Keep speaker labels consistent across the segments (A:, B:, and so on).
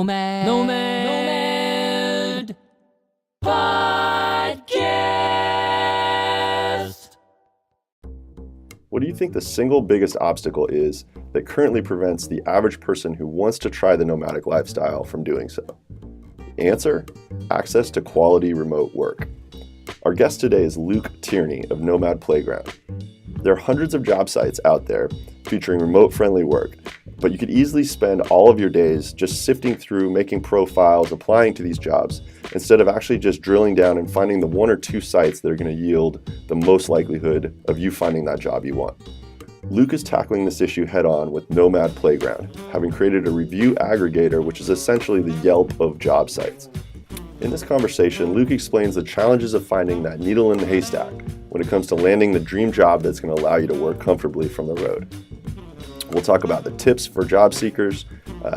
A: Nomad Podcast.
B: What do you think the single biggest obstacle is that currently prevents the average person who wants to try the nomadic lifestyle from doing so? The answer? Access to quality remote work. Our guest today is Luke Tierney of Nomad Playground. There are hundreds of job sites out there featuring remote-friendly work, but you could easily spend all of your days just sifting through, making profiles, applying to these jobs, instead of actually just drilling down and finding the one or two sites that are going to yield the most likelihood of you finding that job you want. Luke is tackling this issue head-on with Nomad Playground, having created a review aggregator which is essentially the Yelp of job sites. In this conversation, Luke explains the challenges of finding that needle in the haystack when it comes to landing the dream job that's going to allow you to work comfortably from the road. We'll talk about the tips for job seekers,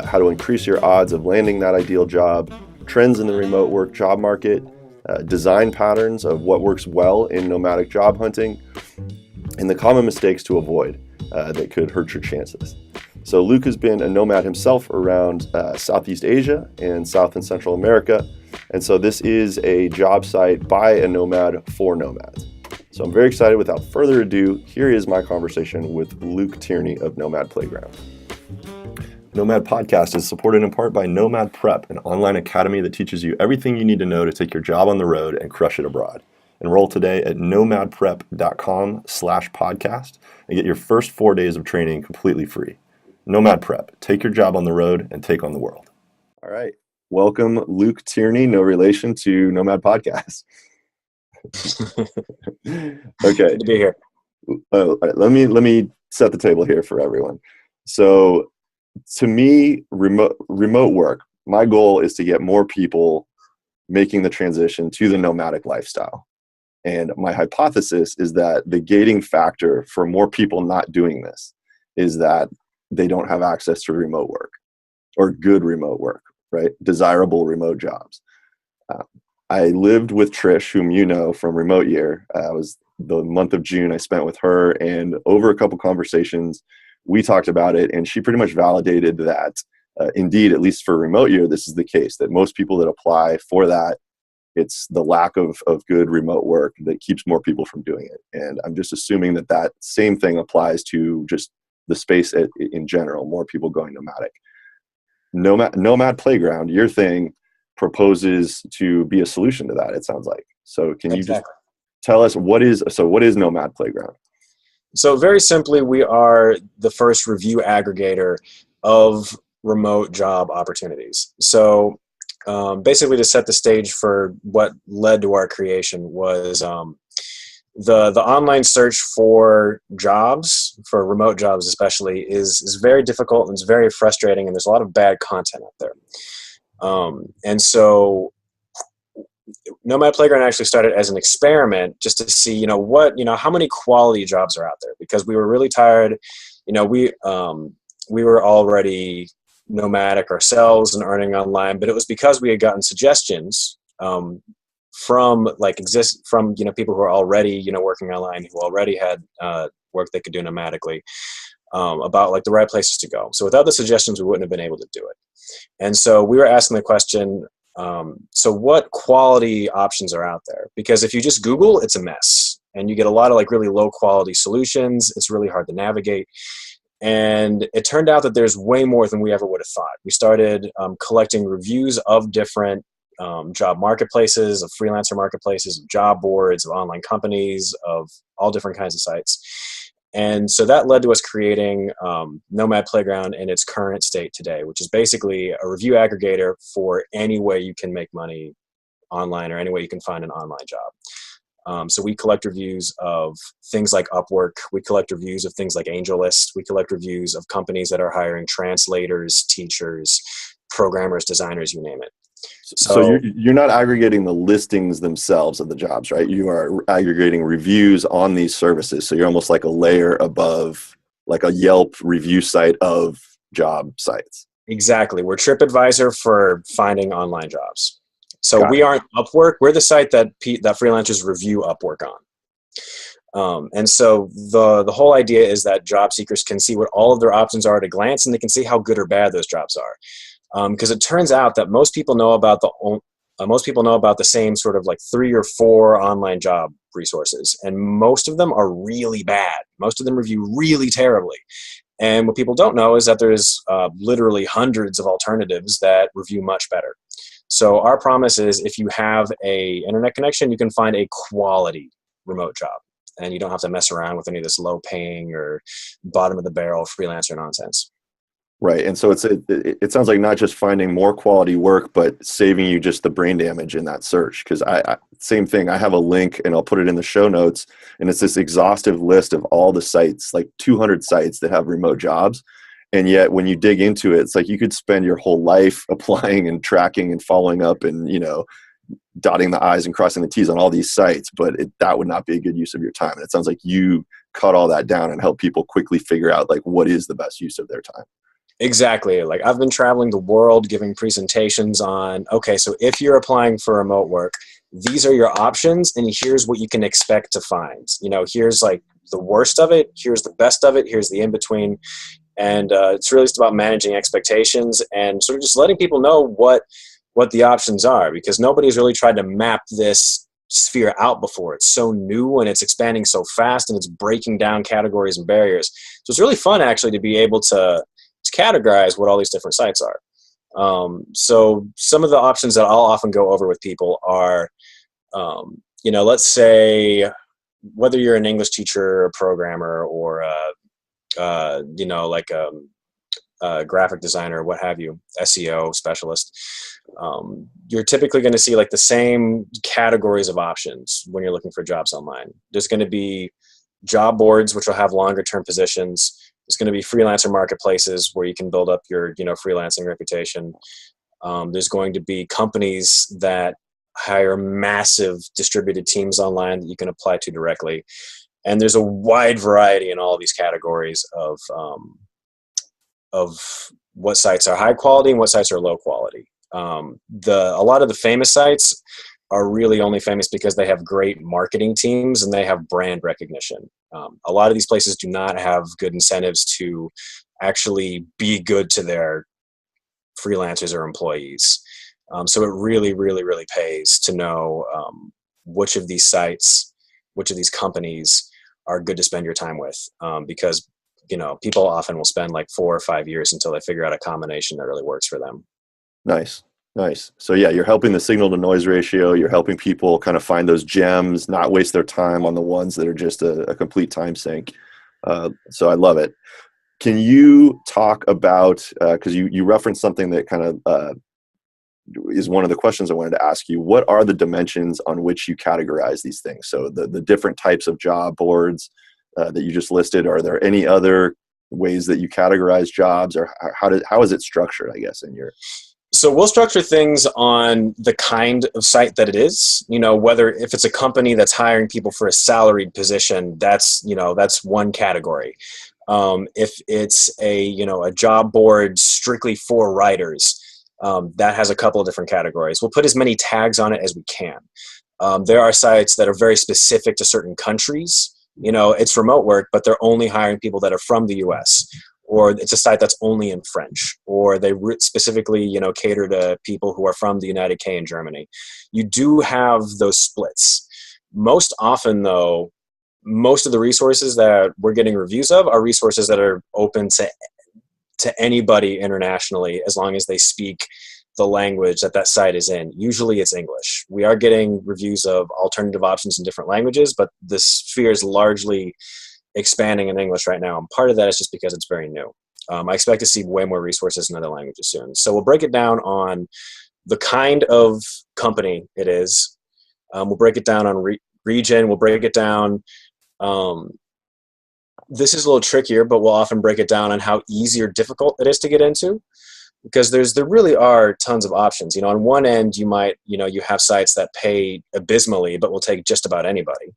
B: how to increase your odds of landing that ideal job, trends in the remote work job market, design patterns of what works well in nomadic job hunting, and the common mistakes to avoid that could hurt your chances. So Luke has been a nomad himself around Southeast Asia and South and Central America, and so this is a job site by a nomad for nomads. So I'm very excited. Without further ado, here is my conversation with Luke Tierney of Nomad Playground. Nomad Podcast is supported in part by Nomad Prep, an online academy that teaches you everything you need to know to take your job on the road and crush it abroad. Enroll today at nomadprep.com/podcast and get your first 4 days of training completely free. Nomad Prep, take your job on the road and take on the world. All right. Welcome, Luke Tierney, no relation to Nomad Podcast. Okay.
C: Good to be here.
B: All right, let me set the table here for everyone. So to me, remote work, my goal is to get more people making the transition to the nomadic lifestyle. And my hypothesis is that the gating factor for more people not doing this is that they don't have access to remote work or good remote work, right? Desirable remote jobs. I lived with Trish, whom you know from Remote Year. It was the month of June I spent with her, and over a couple conversations, we talked about it, and she pretty much validated that indeed, at least for Remote Year, this is the case, that most people that apply for that, it's the lack of good remote work that keeps more people from doing it. And I'm just assuming that that same thing applies to just the space in general, more people going nomadic. Nomad Playground, your thing, proposes to be a solution to that, it sounds like. So can you just tell us what is Nomad Playground?
C: So very simply, we are the first review aggregator of remote job opportunities. So basically, to set the stage for what led to our creation was the online search for jobs, for remote jobs especially, is very difficult and it's very frustrating, and there's a lot of bad content out there. And so Nomad Playground actually started as an experiment just to see, how many quality jobs are out there, because we were really tired. We were already nomadic ourselves and earning online, but it was because we had gotten suggestions from people who are already, working online, who already had work they could do nomadically, about like the right places to go. So without the suggestions, we wouldn't have been able to do it. And so we were asking the question, so what quality options are out there? Because if you just Google, it's a mess, and you get a lot of like really low quality solutions. It's really hard to navigate. And it turned out that there's way more than we ever would have thought. We started collecting reviews of different job marketplaces, of freelancer marketplaces, of job boards, of online companies, of all different kinds of sites. And so that led to us creating Nomad Playground in its current state today, which is basically a review aggregator for any way you can make money online or any way you can find an online job. So we collect reviews of things like Upwork. We collect reviews of things like AngelList. We collect reviews of companies that are hiring translators, teachers, programmers, designers, you name it.
B: So you're not aggregating the listings themselves of the jobs, right? You are aggregating reviews on these services. So you're almost like a layer above, like a Yelp review site of job sites.
C: Exactly. We're TripAdvisor for finding online jobs. So we aren't Upwork. We're the site that freelancers review Upwork on. And so the whole idea is that job seekers can see what all of their options are at a glance, and they can see how good or bad those jobs are. Because it turns out that most people know about the same sort of like 3 or 4 online job resources, and most of them are really bad. Most of them review really terribly. And what people don't know is that there's literally hundreds of alternatives that review much better. So our promise is, if you have a internet connection, you can find a quality remote job, and you don't have to mess around with any of this low paying or bottom of the barrel freelancer nonsense.
B: Right. And so it sounds like not just finding more quality work, but saving you just the brain damage in that search. Because same thing, I have a link and I'll put it in the show notes, and it's this exhaustive list of all the sites, like 200 sites that have remote jobs. And yet when you dig into it, it's like you could spend your whole life applying and tracking and following up and, dotting the I's and crossing the T's on all these sites, but that would not be a good use of your time. And it sounds like you cut all that down and help people quickly figure out like what is the best use of their time.
C: Exactly. Like, I've been traveling the world giving presentations on, okay, so if you're applying for remote work, these are your options, and here's what you can expect to find. Here's like the worst of it, here's the best of it, here's the in-between. And it's really just about managing expectations and sort of just letting people know what the options are, because nobody's really tried to map this sphere out before. It's so new and it's expanding so fast, and it's breaking down categories and barriers. So it's really fun actually to be able to categorize what all these different sites are. So some of the options that I'll often go over with people are, let's say whether you're an English teacher or programmer or, like a graphic designer, what have you, SEO specialist, you're typically going to see like the same categories of options when you're looking for jobs online. There's going to be job boards, which will have longer term positions. There's going to be freelancer marketplaces where you can build up your, freelancing reputation. There's going to be companies that hire massive distributed teams online that you can apply to directly. And there's a wide variety in all of these categories of what sites are high quality and what sites are low quality. A lot of the famous sites are really only famous because they have great marketing teams and they have brand recognition. A lot of these places do not have good incentives to actually be good to their freelancers or employees. So it really, really, really pays to know which of these sites, which of these companies are good to spend your time with, because people often will spend like 4 or 5 years until they figure out a combination that really works for them.
B: Nice. So yeah, you're helping the signal to noise ratio. You're helping people kind of find those gems, not waste their time on the ones that are just a complete time sink. So I love it. Can you talk about, because you referenced something that kind of is one of the questions I wanted to ask you. What are the dimensions on which you categorize these things? So the different types of job boards that you just listed, are there any other ways that you categorize jobs, or how is it structured, I guess, in your...
C: So we'll structure things on the kind of site that it is, whether if it's a company that's hiring people for a salaried position, that's one category. If it's a job board strictly for writers, that has a couple of different categories. We'll put as many tags on it as we can. There are sites that are very specific to certain countries. It's remote work, but they're only hiring people that are from the US. Or it's a site that's only in French, or they specifically, cater to people who are from the United Kingdom and Germany. You do have those splits. Most often, though, most of the resources that we're getting reviews of are resources that are open to anybody internationally, as long as they speak the language that site is in. Usually it's English. We are getting reviews of alternative options in different languages, but the sphere is largely expanding in English right now, and part of that is just because it's very new. I expect to see way more resources in other languages soon. So we'll break it down on the kind of company it is. We'll break it down on region. We'll break it down. This is a little trickier, but we'll often break it down on how easy or difficult it is to get into, because there really are tons of options. On one end, you might, you have sites that pay abysmally, but will take just about anybody.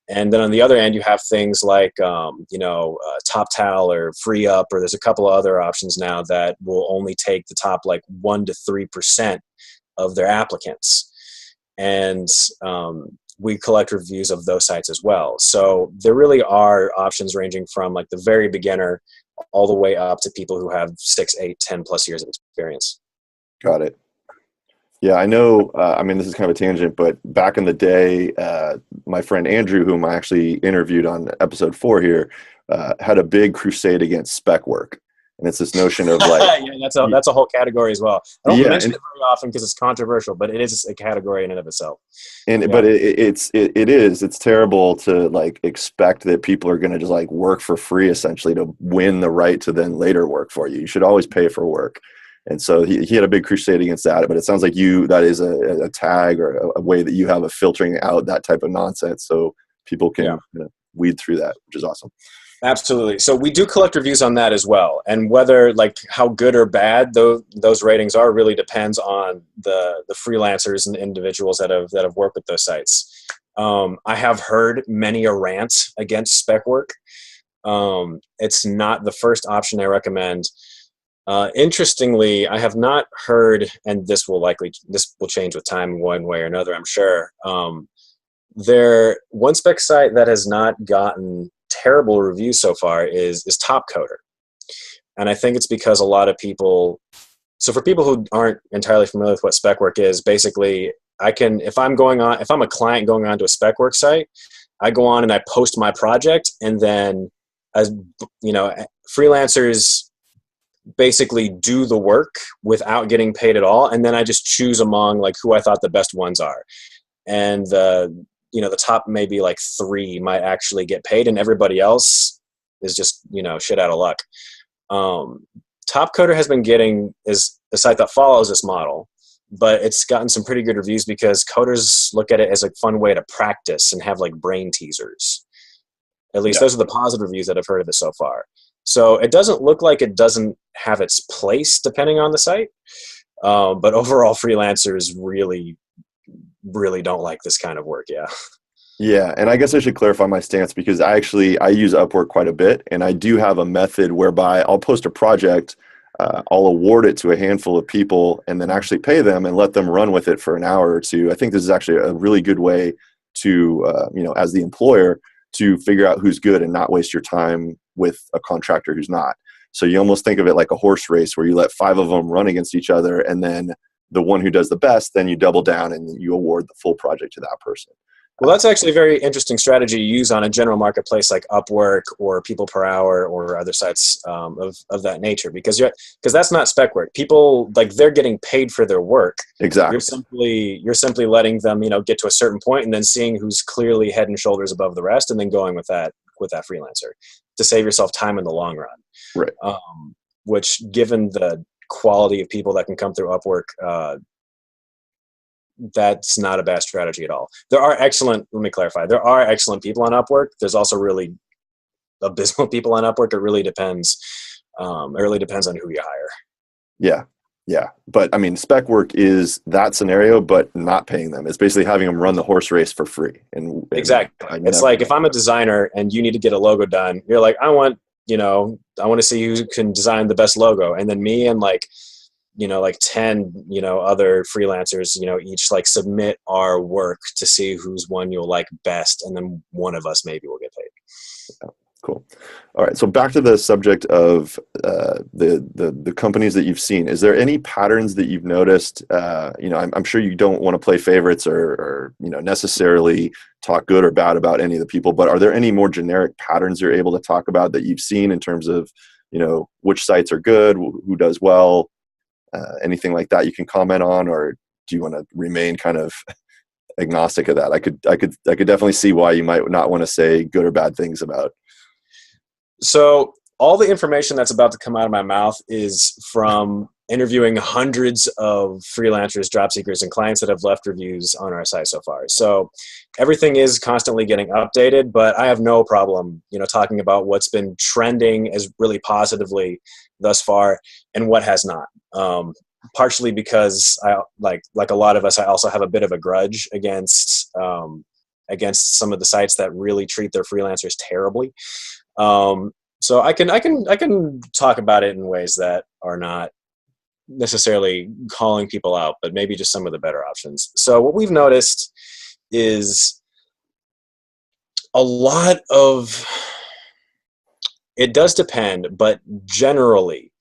C: And then on the other end, you have things like, TopTal or FreeUp, or there's a couple of other options now that will only take the top 1 to 3% of their applicants. And we collect reviews of those sites as well. So there really are options ranging from the very beginner all the way up to people who have 6, 8, 10 plus years of experience.
B: Got it. Yeah, I know. I mean, this is kind of a tangent, but back in the day, my friend Andrew, whom I actually interviewed on episode 4 here, had a big crusade against spec work, and it's this notion of like,
C: Yeah, that's a whole category as well. I don't
B: yeah,
C: mention it very often because it's controversial, but it is a category in and of itself.
B: and
C: Yeah,
B: but it's terrible to like expect that people are going to just like work for free essentially to win the right to then later work for you. You should always pay for work. And so he had a big crusade against that, but it sounds like that is a tag or a way that you have of filtering out that type of nonsense so people can
C: yeah.
B: weed through that, which is awesome.
C: Absolutely. So we do collect reviews on that as well, and whether like how good or bad those ratings are really depends on the freelancers and the individuals that have worked with those sites. I have heard many a rant against spec work. It's not the first option I recommend. Interestingly, I have not heard, and this will change with time one way or another, I'm sure. One spec site that has not gotten terrible reviews so far is Top Coder, and I think it's because a lot of people. So for people who aren't entirely familiar with what spec work is, basically, if I'm a client going on to a spec work site, I go on and I post my project, and then as freelancers basically do the work without getting paid at all, and then I just choose among like who I thought the best ones are, and the top maybe like 3 might actually get paid, and everybody else is just shit out of luck. Top Coder is a site that follows this model, but it's gotten some pretty good reviews because coders look at it as a fun way to practice and have like brain teasers. At least those are the positive reviews that I've heard of it so far. So it doesn't look like it doesn't have its place depending on the site. But overall, freelancers really, really don't like this kind of work. Yeah.
B: Yeah, and I guess I should clarify my stance because I use Upwork quite a bit, and I do have a method whereby I'll post a project, I'll award it to a handful of people, and then actually pay them and let them run with it for an hour or two. I think this is actually a really good way to, as the employer, to figure out who's good and not waste your time with a contractor who's not. So you almost think of it like a horse race where you let 5 of them run against each other, and then the one who does the best, then you double down and you award the full project to that person.
C: Well, that's actually a very interesting strategy to use on a general marketplace like Upwork or People Per Hour or other sites of that nature, because that's not spec work. People they're getting paid for their work.
B: Exactly.
C: You're simply letting them get to a certain point and then seeing who's clearly head and shoulders above the rest, and then going with that freelancer to save yourself time in the long run.
B: Right.
C: Which, given the quality of people that can come through Upwork, that's not a bad strategy at all. Let me clarify, there are excellent people on Upwork. There's also really abysmal people on Upwork. It really depends. It really depends on who you hire.
B: Yeah. But I mean, spec work is that scenario, but not paying them. It's basically having them run the horse race for free. And
C: exactly. It's like if I'm a designer and you need to get a logo done, you're like, I want to see who can design the best logo. And then me and 10 other freelancers each submit our work to see whose one you'll like best, and then one of us maybe will get paid.
B: Yeah, cool. All right, so back to the subject of the companies that you've seen. Is there any patterns that you've noticed? I'm sure you don't want to play favorites or necessarily talk good or bad about any of the people, but are there any more generic patterns you're able to talk about that you've seen in terms of which sites are good, who does well? Anything like that you can comment on, or do you want to remain kind of agnostic of that? I could definitely see why you might not want to say good or bad things about.
C: So all the information that's about to come out of my mouth is from interviewing hundreds of freelancers, job seekers, and clients that have left reviews on our site so far. So everything is constantly getting updated, but I have no problem, talking about what's been trending as really positively thus far and what has not. Partially because I like a lot of us, I also have a bit of a grudge against some of the sites that really treat their freelancers terribly. So I can talk about it in ways that are not necessarily calling people out, but maybe just some of the better options. So what we've noticed is a lot of, it does depend, but generally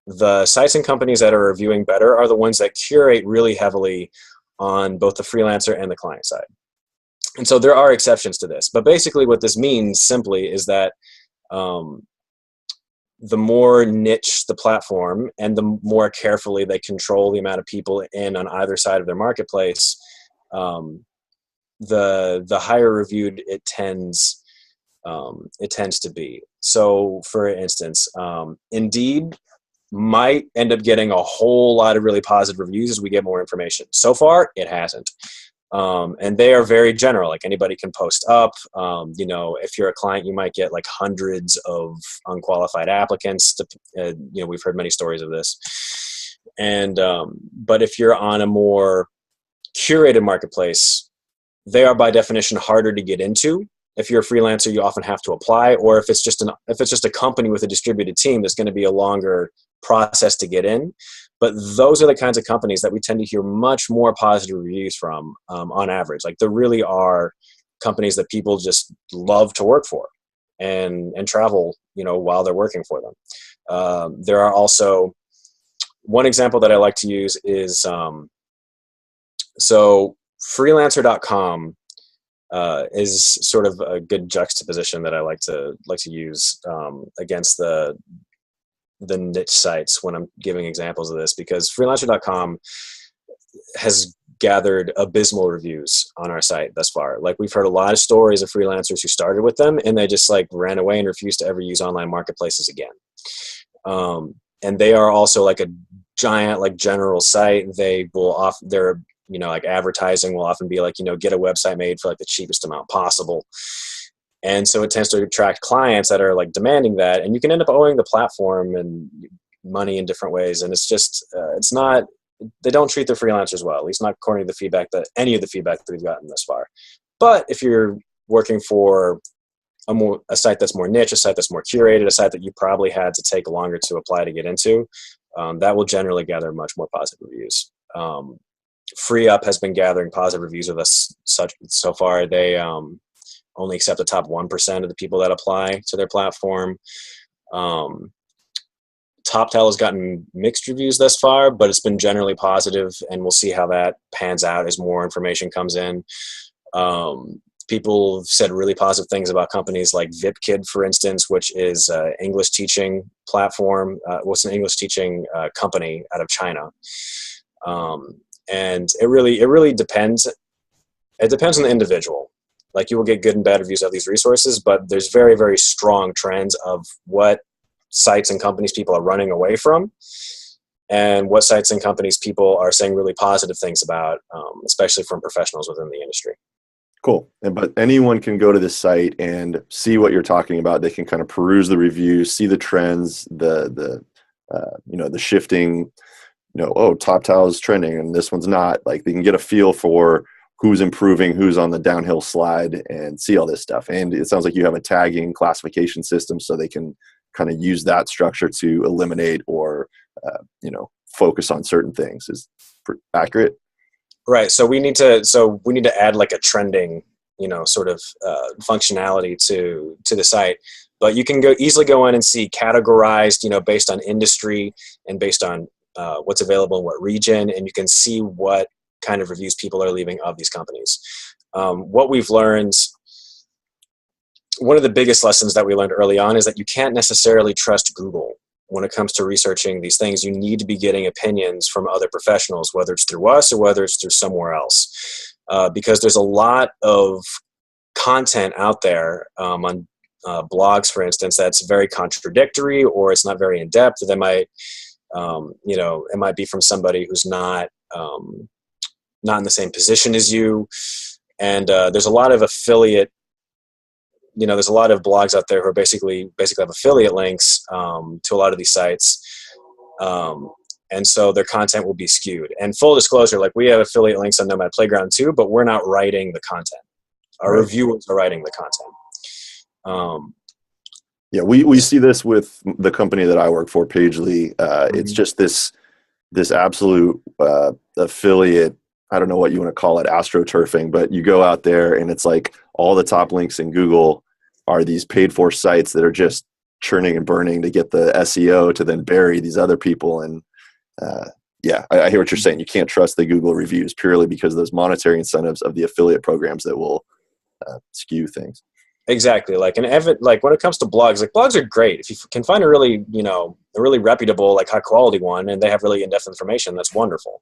C: The sites and companies that are reviewing better are the ones that curate really heavily on both the freelancer and the client side. And so there are exceptions to this, but basically what this means simply is that the more niche the platform and the more carefully they control the amount of people in on either side of their marketplace, the higher reviewed it tends to be. So for instance, Indeed might end up getting a whole lot of really positive reviews as we get more information. So far, it hasn't. And they are very general, like anybody can post up. If you're a client, you might get like hundreds of unqualified applicants. We've heard many stories of this. And but if you're on a more curated marketplace, they are by definition harder to get into. If you're a freelancer, you often have to apply, or if it's just a company with a distributed team, there's going to be a longer process to get in. But those are the kinds of companies that we tend to hear much more positive reviews from on average. Like there really are companies that people just love to work for and travel, while they're working for them. There are also, one example that I like to use is, so freelancer.com is sort of a good juxtaposition that I like to use against the niche sites when I'm giving examples of this, because freelancer.com has gathered abysmal reviews on our site thus far. Like we've heard a lot of stories of freelancers who started with them and they just like ran away and refused to ever use online marketplaces again. And they are also like a giant, like general site. They will like advertising will often be like, get a website made for like the cheapest amount possible. And so it tends to attract clients that are like demanding that, and you can end up owing the platform and money in different ways. And it's just, they don't treat their freelancers well, at least not according to any of the feedback that we've gotten thus far. But if you're working for a site that's more niche, a site that's more curated, a site that you probably had to take longer to apply to get into, that will generally gather much more positive reviews. FreeUp has been gathering positive reviews with us so far. They only accept the top 1% of the people that apply to their platform. TopTal has gotten mixed reviews thus far, but it's been generally positive, and we'll see how that pans out as more information comes in. People have said really positive things about companies like VipKid, for instance, which is an English teaching platform. It's an English teaching company out of China. And it really depends. It depends on the individual. Like you will get good and bad reviews of these resources, but there's very, very strong trends of what sites and companies people are running away from and what sites and companies people are saying really positive things about, especially from professionals within the industry.
B: Cool. But anyone can go to this site and see what you're talking about. They can kind of peruse the reviews, see the trends, the shifting, TopTal is trending and this one's not. Like they can get a feel for who's improving, who's on the downhill slide, and see all this stuff. And it sounds like you have a tagging classification system, so they can kind of use that structure to eliminate or, focus on certain things. Is accurate?
C: Right. So we need to add like a trending, sort of functionality to the site. But you can easily go in and see categorized, based on industry and based on what's available in what region, and you can see what kind of reviews people are leaving of these companies. What we've learned, one of the biggest lessons that we learned early on is that you can't necessarily trust Google when it comes to researching these things. You need to be getting opinions from other professionals, whether it's through us or whether it's through somewhere else, because there's a lot of content out there on blogs, for instance, that's very contradictory or it's not very in depth. They might, it might be from somebody who's not in the same position as you. And there's a lot of affiliate, there's a lot of blogs out there who are basically have affiliate links to a lot of these sites. And so their content will be skewed. And full disclosure, like we have affiliate links on Nomad Playground too, but we're not writing the content. Our reviewers are writing the content.
B: Yeah, we see this with the company that I work for, Pagely. It's just this absolute affiliate, I don't know what you want to call it, astroturfing, but you go out there and it's like all the top links in Google are these paid for sites that are just churning and burning to get the SEO to then bury these other people. And yeah, I hear what you're saying. You can't trust the Google reviews purely because of those monetary incentives of the affiliate programs that will skew things.
C: Exactly. Like, like when it comes to blogs, like blogs are great. If you can find a really, a really reputable, like high quality one, and they have really in-depth information, that's wonderful.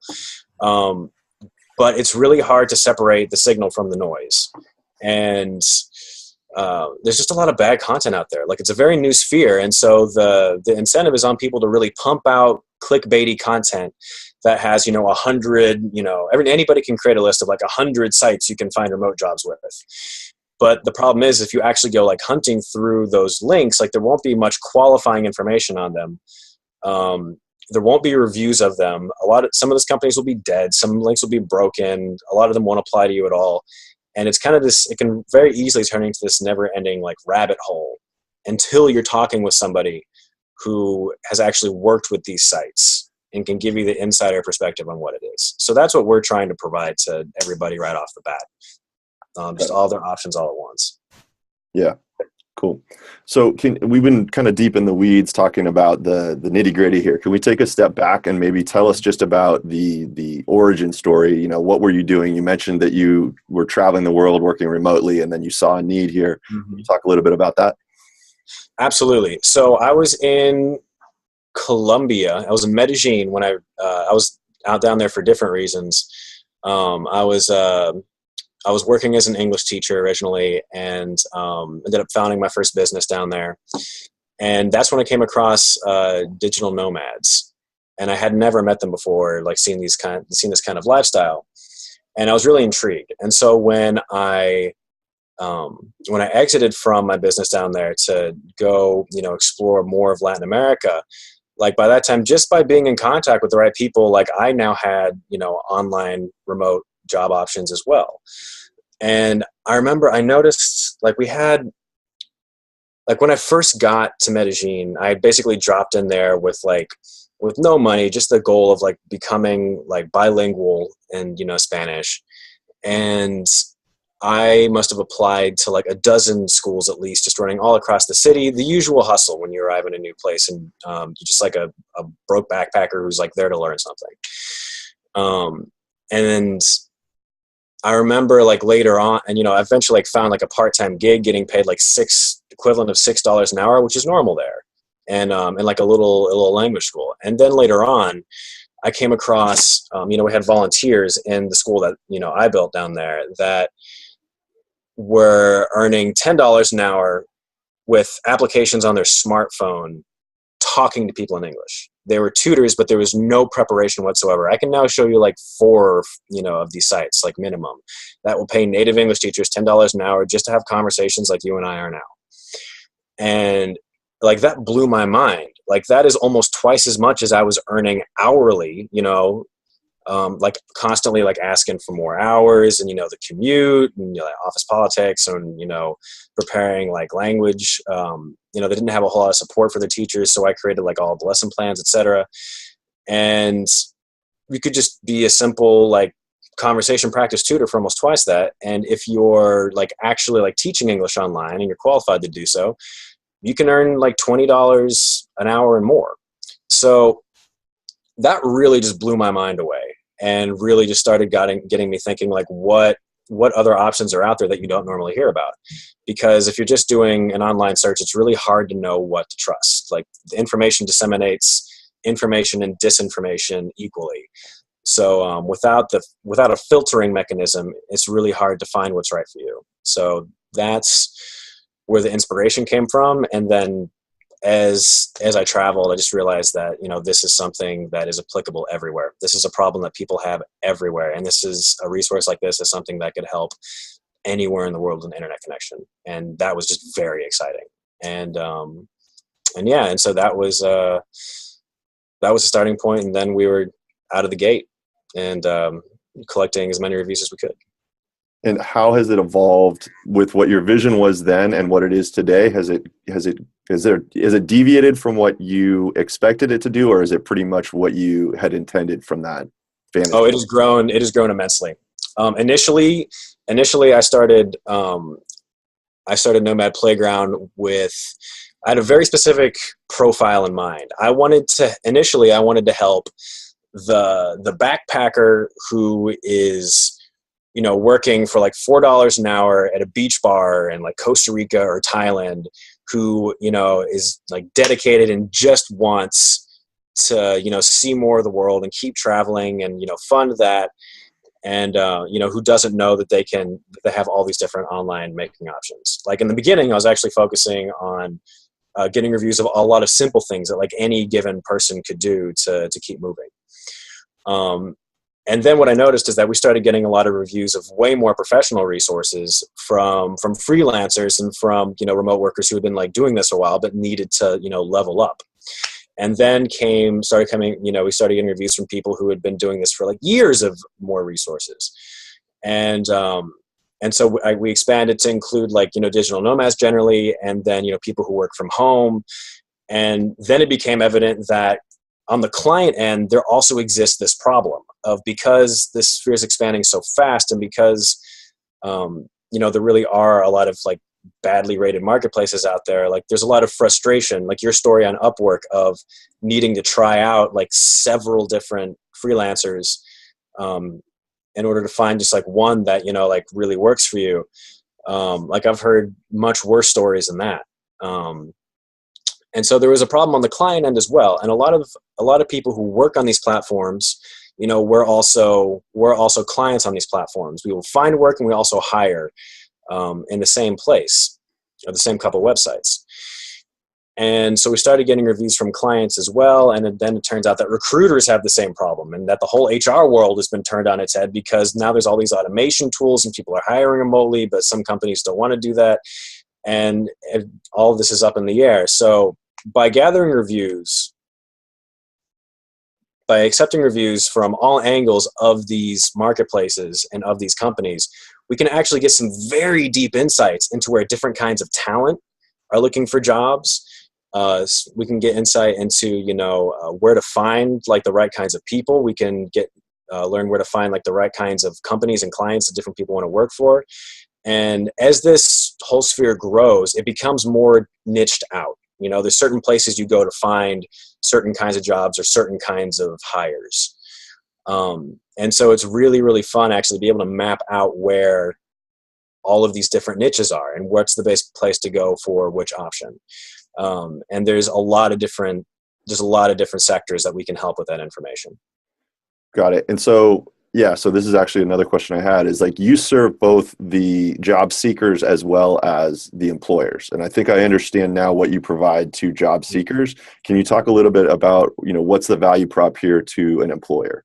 C: But it's really hard to separate the signal from the noise. And there's just a lot of bad content out there. Like, it's a very new sphere. And so the incentive is on people to really pump out clickbaity content that has, 100, anybody can create a list of like 100 sites you can find remote jobs with. But the problem is, if you actually go like hunting through those links, like there won't be much qualifying information on them. There won't be reviews of them. Some of those companies will be dead. Some links will be broken. A lot of them won't apply to you at all. And it's kind of it can very easily turn into this never ending like rabbit hole until you're talking with somebody who has actually worked with these sites and can give you the insider perspective on what it is. So that's what we're trying to provide to everybody right off the bat. Just all their options all at once.
B: Yeah. Cool. So we've been kind of deep in the weeds talking about the nitty gritty here. Can we take a step back and maybe tell us just about the origin story? What were you doing? You mentioned that you were traveling the world working remotely and then you saw a need here. Can you talk a little bit about that? Absolutely.
C: So I was in Colombia. I was in Medellin when I was out down there for different reasons. I was working as an English teacher originally and ended up founding my first business down there. And that's when I came across digital nomads. And I had never met them before, like seen this kind of lifestyle. And I was really intrigued. And so when I exited from my business down there to go, explore more of Latin America, like by that time, just by being in contact with the right people, like I now had, online remote job options as well. And I remember I noticed like we had, like when I first got to Medellin, I had basically dropped in there with no money, just the goal of like becoming like bilingual in, Spanish. And I must have applied to like a dozen schools at least, just running all across the city, the usual hustle when you arrive in a new place and you're just like a broke backpacker who's like there to learn something. And I remember like later on, and I eventually like found like a part-time gig getting paid like equivalent of $6 an hour, which is normal there, and in like a little language school. And then later on, I came across, we had volunteers in the school that I built down there that were earning $10 an hour with applications on their smartphone, talking to people in English. They were tutors, but there was no preparation whatsoever. I can now show you like 4, of these sites, like minimum, that will pay native English teachers $10 an hour just to have conversations like you and I are now. And like that blew my mind. Like that is almost twice as much as I was earning hourly, like constantly like asking for more hours and, the commute and like office politics and, preparing like language. They didn't have a whole lot of support for their teachers. So I created like all the lesson plans, etc. And you could just be a simple like conversation practice tutor for almost twice that. And if you're like actually like teaching English online and you're qualified to do so, you can earn like $20 an hour and more. So that really just blew my mind away and really just started getting me thinking like what other options are out there that you don't normally hear about. Because if you're just doing an online search, it's really hard to know what to trust. Like the information disseminates information and disinformation equally. So without a filtering mechanism, it's really hard to find what's right for you. So that's where the inspiration came from. And then as I traveled, I just realized that, this is something that is applicable everywhere. This is a problem that people have everywhere. And this is a resource like this is something that could help anywhere in the world with an internet connection. And that was just very exciting. And so that was a starting point. And then we were out of the gate and collecting as many reviews as we could.
B: And how has it evolved with what your vision was then and what it is today? Has it deviated from what you expected it to do, or is it pretty much what you had intended from that vantage point?
C: It has grown. It has grown immensely. Initially, I started Nomad Playground with I had a very specific profile in mind. Initially I wanted to help the backpacker who is, working for like $4 an hour at a beach bar in like Costa Rica or Thailand, who, is like dedicated and just wants to, see more of the world and keep traveling and, fund that. And, who doesn't know that they have all these different online making options. Like in the beginning, I was actually focusing on getting reviews of a lot of simple things that like any given person could do to keep moving. And then what I noticed is that we started getting a lot of reviews of way more professional resources from freelancers and from, remote workers who had been like doing this a while, but needed to, level up. And then we started getting reviews from people who had been doing this for like years of more resources. And so we expanded to include like, digital nomads generally, and then, people who work from home. And then it became evident that on the client end, there also exists this problem of, because this sphere is expanding so fast, and because, there really are a lot of like badly rated marketplaces out there. Like there's a lot of frustration, like your story on Upwork of needing to try out like several different freelancers, in order to find just like one that, like really works for you. Like I've heard much worse stories than that. And so there was a problem on the client end as well. And a lot of people who work on these platforms, we're also clients on these platforms. We will find work and we also hire in the same place, or the same couple websites. And so we started getting reviews from clients as well. And then it turns out that recruiters have the same problem, and that the whole HR world has been turned on its head, because now there's all these automation tools and people are hiring remotely, but some companies don't want to do that. And all of this is up in the air. So by gathering reviews, by accepting reviews from all angles of these marketplaces and of these companies, we can actually get some very deep insights into where different kinds of talent are looking for jobs. We can get insight into, where to find like the right kinds of people. We can learn where to find like the right kinds of companies and clients that different people want to work for. And as this whole sphere grows, it becomes more niched out. There's certain places you go to find certain kinds of jobs or certain kinds of hires. And so it's really, really fun actually to be able to map out where all of these different niches are and what's the best place to go for which option. And there's a lot of different sectors that we can help with that information.
B: Got it. And so, yeah, so this is actually another question I had, is like, you serve both the job seekers as well as the employers. And I think I understand now what you provide to job seekers. Can you talk a little bit about, what's the value prop here to an employer?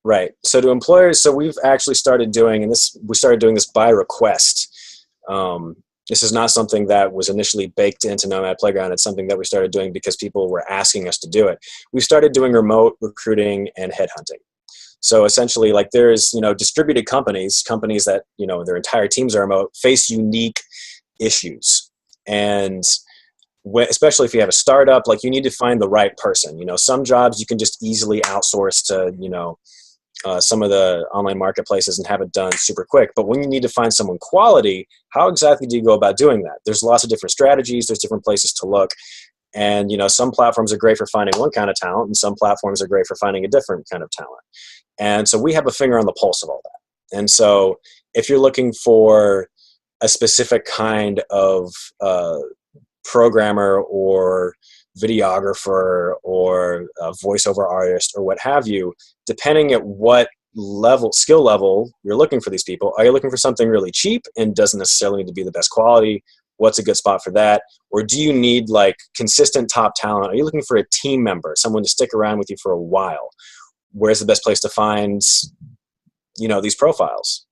C: Right. So to employers, we've actually started doing, we started doing this by request. This is not something that was initially baked into Nomad Playground. It's something that we started doing because people were asking us to do it. We started doing remote recruiting and headhunting. So essentially, like there's, distributed companies that, their entire teams are remote, face unique issues. And especially if you have a startup, like you need to find the right person. Some jobs you can just easily outsource to, some of the online marketplaces and have it done super quick. But when you need to find someone quality, how exactly do you go about doing that? There's lots of different strategies. There's different places to look. And, some platforms are great for finding one kind of talent, and some platforms are great for finding a different kind of talent. And so we have a finger on the pulse of all that. And so if you're looking for a specific kind of programmer or videographer or a voiceover artist or what have you, depending at what skill level you're looking for these people, are you looking for something really cheap and doesn't necessarily need to be the best quality? What's a good spot for that? Or do you need like consistent top talent? Are you looking for a team member, someone to stick around with you for a while? Where's the best place to find, these profiles?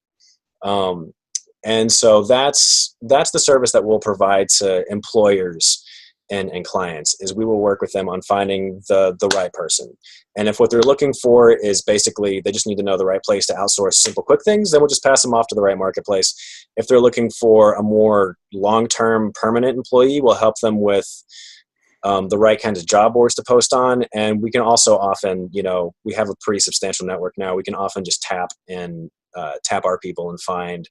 C: And so that's the service that we'll provide to employers and clients, is we will work with them on finding the right person. And if what they're looking for is basically they just need to know the right place to outsource simple, quick things, then we'll just pass them off to the right marketplace. If they're looking for a more long-term permanent employee, we'll help them with the right kinds of job boards to post on. And we can also often, we have a pretty substantial network now. We can often just tap our people and find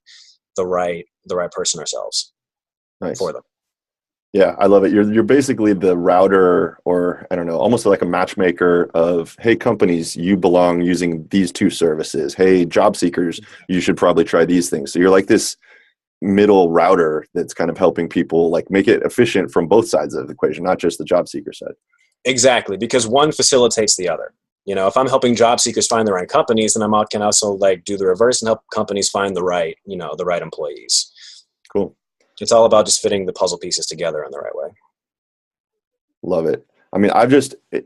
C: the right person ourselves.
B: Nice.
C: For them.
B: Yeah, I love it. You're basically the router, or I don't know, almost like a matchmaker of, hey, companies, you belong using these two services. Hey, job seekers, you should probably try these things. So you're like this middle router that's kind of helping people like make it efficient from both sides of the equation, not just the job seeker side.
C: Exactly, because one facilitates the other. You know, if I'm helping job seekers find the right companies, then can also like do the reverse and help companies find the right, the right employees.
B: Cool.
C: It's all about just fitting the puzzle pieces together in the right way.
B: Love it. I mean,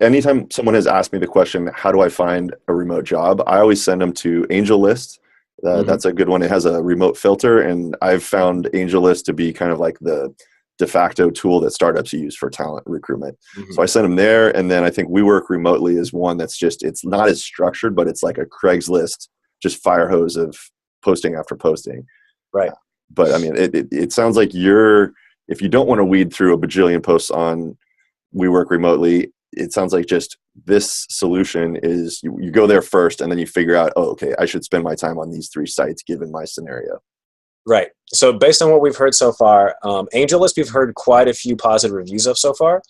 B: anytime someone has asked me the question, how do I find a remote job? I always send them to Angel List. That's a good one. It has a remote filter, and I've found Angel List to be kind of like the de facto tool that startups use for talent recruitment. So I send them there, and then I think We Work Remotely is one that's just, it's not as structured, but it's like a Craigslist, just fire hose of posting after posting.
C: Right.
B: But I mean, it sounds like if you don't want to weed through a bajillion posts on We Work Remotely, it sounds like just this solution is you go there first, and then you figure out, oh, okay, I should spend my time on these 3 sites given my scenario.
C: Right. So based on what we've heard so far, AngelList, we've heard quite a few positive reviews of so far.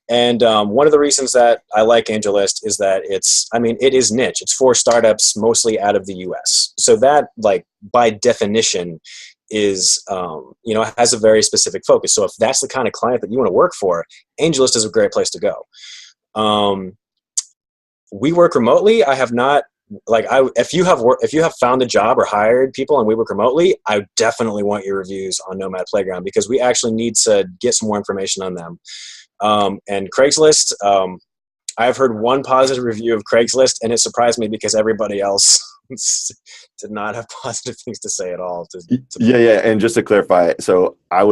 C: And one of the reasons that I like AngelList is that it is niche. It's for startups mostly out of the US. So that, like, by definition is, has a very specific focus. So if that's the kind of client that you want to work for, AngelList is a great place to go. We Work Remotely, I have not, if you have found a job or hired people and We Work Remotely, I definitely want your reviews on Nomad Playground, because we actually need to get some more information on them. And Craigslist, I've heard one positive review of Craigslist, and it surprised me because everybody else did not have positive things to say at all.
B: Yeah. And just to clarify, so I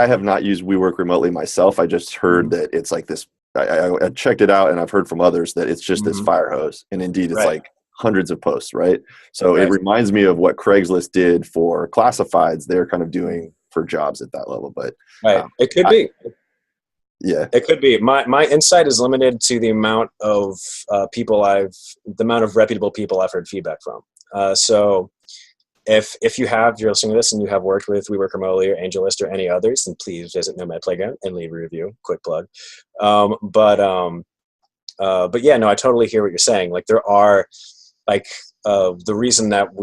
B: have not used We Work Remotely myself. I just heard that it's like this. I checked it out, and I've heard from others that it's just this fire hose, and indeed it's like hundreds of posts, right? So it reminds me of what Craigslist did for classifieds. They're kind of doing for jobs at that level, but
C: it could be.
B: Yeah,
C: it could be. My insight is limited to the amount of reputable people I've heard feedback from. So if you're listening to this and you have worked with We Work Remotely or AngelList or any others, then please visit Nomad Playground and leave a review. Quick plug. But yeah, no, I totally hear what you're saying. Like, there are the reason that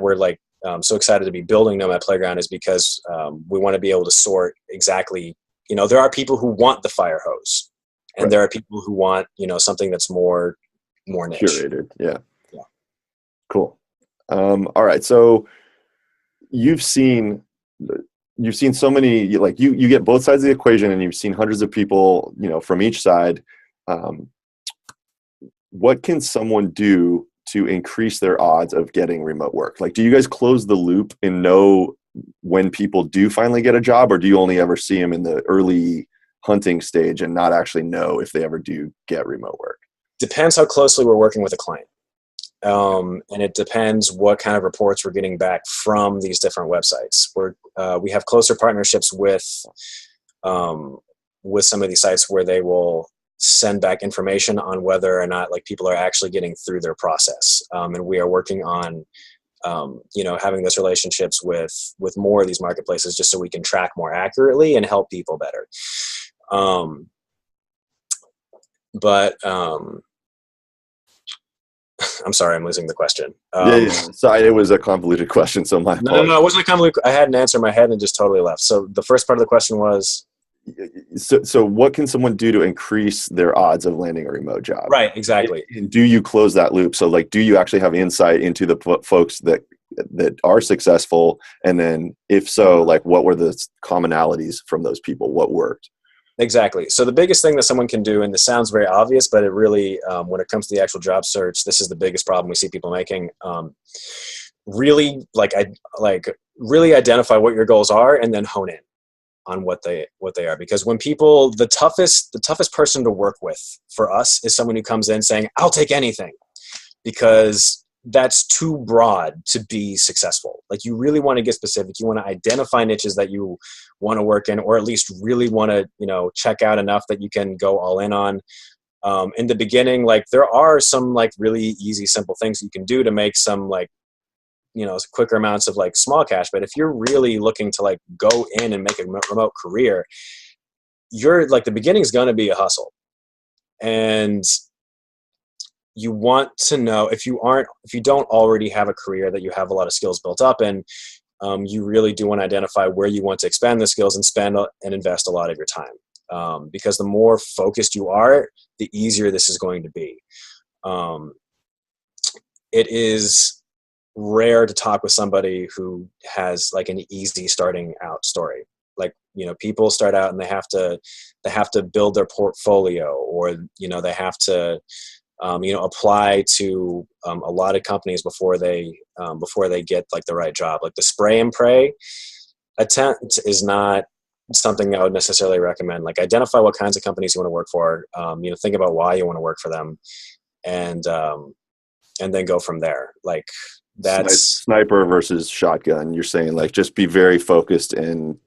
C: we're like so excited to be building Nomad Playground is because we want to be able to sort exactly. There are people who want the fire hose, and there are people who want something that's more niche.
B: Curated. Yeah. Cool. All right. So you've seen so many, like you get both sides of the equation, and you've seen hundreds of people, from each side. What can someone do to increase their odds of getting remote work? Like, do you guys close the loop and know when people do finally get a job, or do you only ever see them in the early hunting stage and not actually know if they ever do get remote work?
C: Depends how closely we're working with a client. And it depends what kind of reports we're getting back from these different websites. We have closer partnerships with some of these sites where they will send back information on whether or not people are actually getting through their process. And we are working on having those relationships with more of these marketplaces, just so we can track more accurately and help people better. I'm sorry, I'm losing the question.
B: Yeah. So it was a convoluted question, so my apologies.
C: No, it wasn't a convoluted. I had an answer in my head and it just totally left. So the first part of the question was?
B: So what can someone do to increase their odds of landing a remote job?
C: Right, exactly.
B: And do you close that loop? So do you actually have insight into the folks that are successful? And then if so, what were the commonalities from those people? What worked?
C: Exactly. So the biggest thing that someone can do, and this sounds very obvious, but it really, when it comes to the actual job search, this is the biggest problem we see people making. Really identify what your goals are, and then hone in on what they are. Because when people, the toughest person to work with for us is someone who comes in saying, I'll take anything, because that's too broad to be successful. You really want to get specific. You want to identify niches that you want to work in, or at least really want to, check out enough that you can go all in on. In the beginning, there are some really easy, simple things you can do to make some quicker amounts of like small cash. But if you're really looking to like go in and make a remote career, you're like, the beginning's going to be a hustle. And you want to know, if you don't already have a career that you have a lot of skills built up in, you really do want to identify where you want to expand the skills and spend and invest a lot of your time. Because the more focused you are, the easier this is going to be. It is rare to talk with somebody who has like an easy starting out story. Like, people start out and they have to build their portfolio, or, they have to, apply to a lot of companies before they get like the right job. Like the spray and pray attempt is not something I would necessarily recommend. Like, identify what kinds of companies you want to work for. Think about why you want to work for them, and then go from there. Like, that's
B: sniper versus shotgun. You're saying like just be very focused and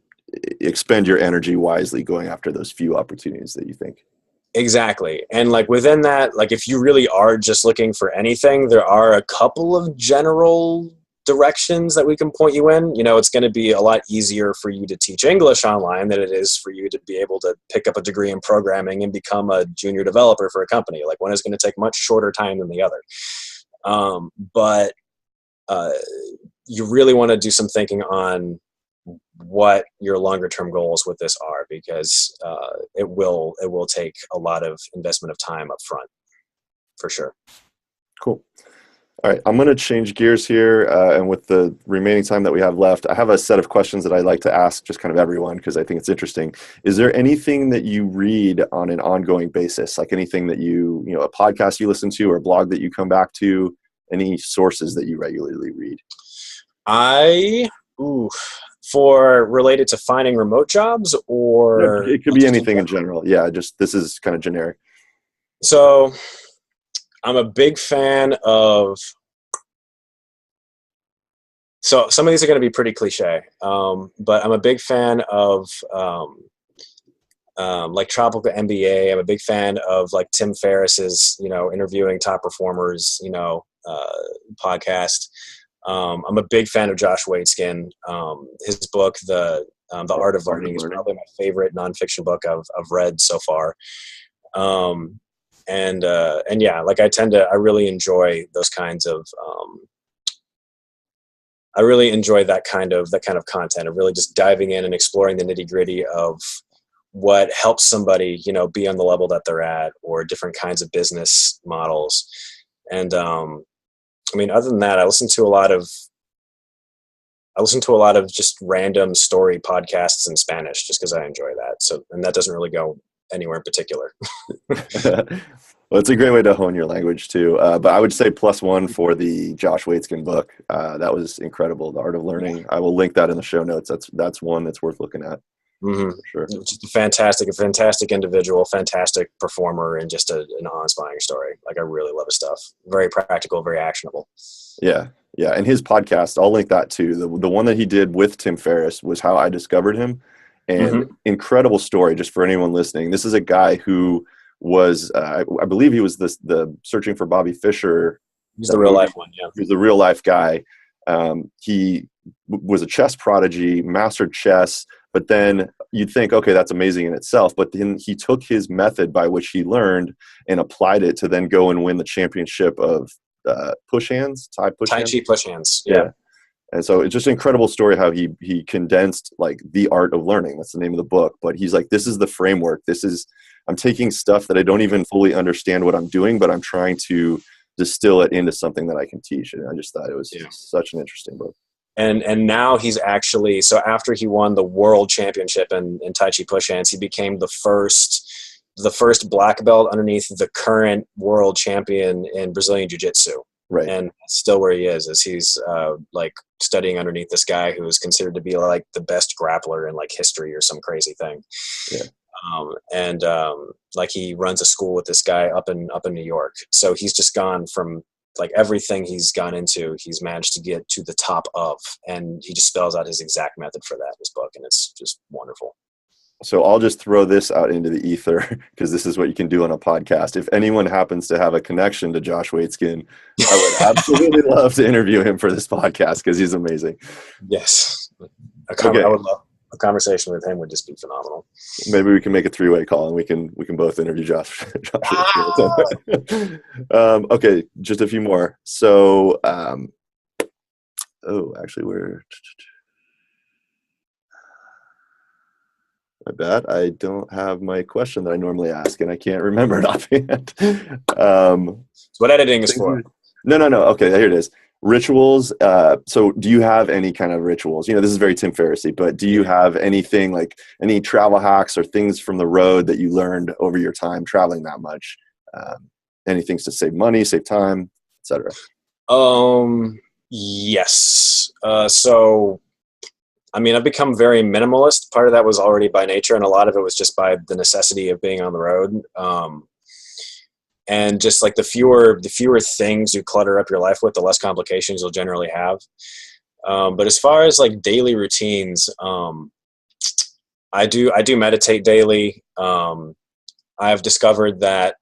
B: expend your energy wisely going after those few opportunities that you think.
C: Exactly. And like within that, like if you really are just looking for anything, there are a couple of general directions that we can point you in. It's going to be a lot easier for you to teach English online than it is for you to be able to pick up a degree in programming and become a junior developer for a company. Like, one is going to take much shorter time than the other. But you really want to do some thinking on what your longer term goals with this are, because it will take a lot of investment of time up front, for sure.
B: Cool. All right, I'm going to change gears here, and with the remaining time that we have left, I have a set of questions that I'd like to ask just kind of everyone, because I think it's interesting. Is there anything that you read on an ongoing basis, like anything that a podcast you listen to or a blog that you come back to, any sources that you regularly read?
C: For related to finding remote jobs, or
B: it could be anything in general. Yeah, just this is kind of generic.
C: So I'm a big fan of, so some of these are going to be pretty cliche, but I'm a big fan of like Tropical MBA. I'm a big fan of like Tim Ferriss's, interviewing top performers, podcast. I'm a big fan of Josh Waitzkin. His book, The Art of Learning, is probably my favorite nonfiction book I've read so far. And yeah, like I really enjoy those kinds of, I really enjoy that kind of content of really just diving in and exploring the nitty gritty of what helps somebody, be on the level that they're at, or different kinds of business models. And, other than that, I listen to a lot of just random story podcasts in Spanish, just because I enjoy that. So, and that doesn't really go anywhere in particular.
B: Well, it's a great way to hone your language too. But I would say +1 for the Josh Waitzkin book. That was incredible. The Art of Learning. I will link that in the show notes. That's one that's worth looking at.
C: Mm-hmm.
B: For sure.
C: Just a fantastic individual, fantastic performer, and just an awe-inspiring story. Like, I really love his stuff. Very practical, very actionable.
B: Yeah. And his podcast, I'll link that too. The one that he did with Tim Ferriss was how I discovered him. And incredible story just for anyone listening. This is a guy who was, I believe he was the Searching for Bobby Fischer.
C: He's the real life one, yeah.
B: He was the real life guy. He was a chess prodigy, mastered chess, but then you'd think, okay, that's amazing in itself. But then he took his method by which he learned and applied it to then go and win the championship of Tai Chi push hands. Yeah. And so it's just an incredible story how he condensed like the art of learning. That's the name of the book. But he's like, this is the framework. I'm taking stuff that I don't even fully understand what I'm doing, but I'm trying to distill it into something that I can teach. And I just thought it was such an interesting book.
C: And now he's actually, so after he won the world championship in Tai Chi push hands, he became the first black belt underneath the current world champion in Brazilian jiu-jitsu.
B: Right.
C: And still where he is he's like studying underneath this guy who is considered to be like the best grappler in like history or some crazy thing.
B: Yeah.
C: Like he runs a school with this guy up in New York. So he's just gone from like everything he's gone into, he's managed to get to the top of, and he just spells out his exact method for that in his book. And it's just wonderful.
B: So I'll just throw this out into the ether because this is what you can do on a podcast. If anyone happens to have a connection to Josh Waitskin, I would absolutely love to interview him for this podcast because he's amazing.
C: Yes.
B: Okay.
C: I would love a conversation with him would just be phenomenal.
B: Maybe we can make a 3-way call and we can both interview Josh. Okay, just a few more. So, actually, my bad. I don't have my question that I normally ask, and I can't remember it offhand.
C: That's what editing is for.
B: No. Okay, here it is. Rituals. So do you have any kind of rituals? This is very Tim Ferriss-y, but do you have anything like any travel hacks or things from the road that you learned over your time traveling that much? Any things to save money, save time, etc.?
C: Yes. So, I mean, I've become very minimalist. Part of that was already by nature, and a lot of it was just by the necessity of being on the road. And just like the fewer things you clutter up your life with, the less complications you'll generally have. But as far as like daily routines, I do meditate daily. I've discovered that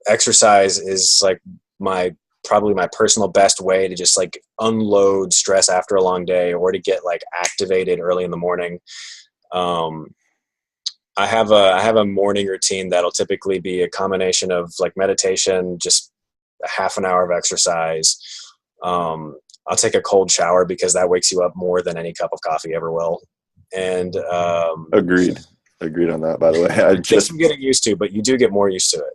C: exercise is like probably my personal best way to just like unload stress after a long day or to get like activated early in the morning. I have a morning routine that'll typically be a combination of like meditation, just a half an hour of exercise. I'll take a cold shower because that wakes you up more than any cup of coffee ever will. And
B: Agreed on that, by the way.
C: It takes some getting used to, but you do get more used to it.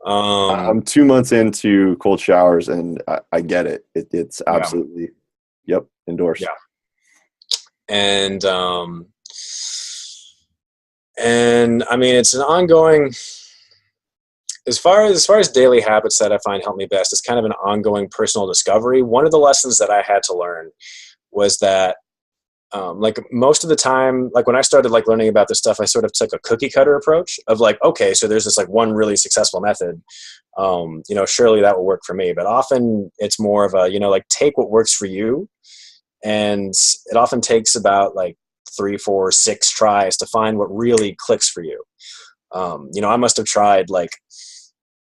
B: I'm 2 months into cold showers, and I get it. It's absolutely, yep, endorsed.
C: Yeah. And I mean, it's an ongoing, as far as daily habits that I find help me best, it's kind of an ongoing personal discovery. One of the lessons that I had to learn was that, like most of the time, like when I started like learning about this stuff, I sort of took a cookie cutter approach of like, okay, so there's this like one really successful method, surely that will work for me. But often it's more of a, like take what works for you. And it often takes about like 3, 4, 6 tries to find what really clicks for you. I must have tried like